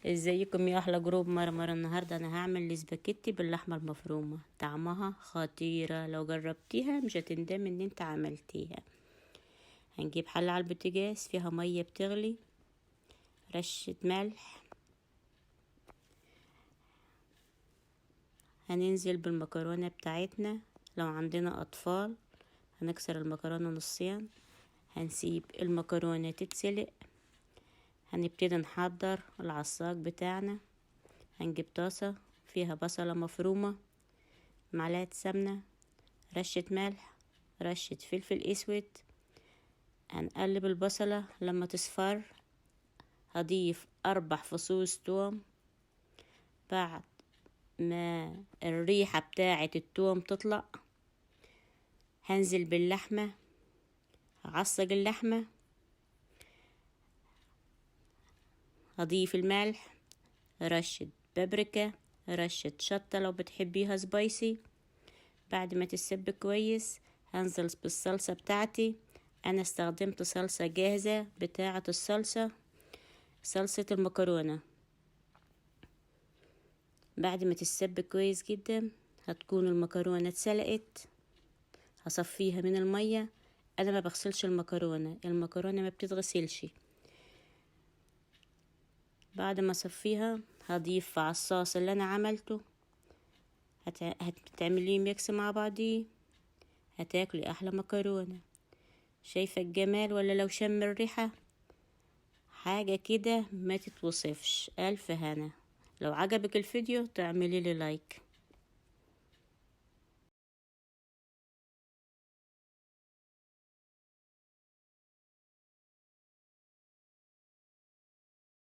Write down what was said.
ازيكم يا احلى جروب مرمر. النهارده انا هعمل السباكيتي باللحمه المفرومه، طعمها خطيره، لو جربتيها مش هتندمي ان انت عملتيها. هنجيب حله على البوتاجاز فيها ميه بتغلي، رشه ملح، هننزل بالمكرونه بتاعتنا. لو عندنا اطفال هنكسر المكرونه نصين، هنسيب المكرونه تتسلق، هنبتدي نحضر العصاج بتاعنا. هنجيب طاسة فيها بصلة مفرومة، معلقة سمنة، رشة ملح، رشة فلفل اسود. هنقلب البصلة لما تصفر، هضيف 4 فصوص توم. بعد ما الريحة بتاعة التوم تطلع هنزل باللحمة، هعصج اللحمة، هضيف الملح، رشة بابريكا، رشة شطة لو بتحبيها سبايسي. بعد ما تتسبك كويس هنزل بالصلصة بتاعتي. انا استخدمت صلصة جاهزة بتاعة الصلصة، صلصة المكرونة. بعد ما تتسبك كويس جدا هتكون المكرونة اتسلقت، هصفيها من المية. انا ما بغسلش المكرونة ما بتتغسلش. بعد ما اصفيها هضيف على الصوص اللي انا عملته، هتعمليه ميكس مع بعضيه، هتاكلي احلى مكرونة. شايفة الجمال؟ ولا لو شم الريحة حاجة كده ما تتوصفش. ألف هنا. لو عجبك الفيديو تعملي لي لايك.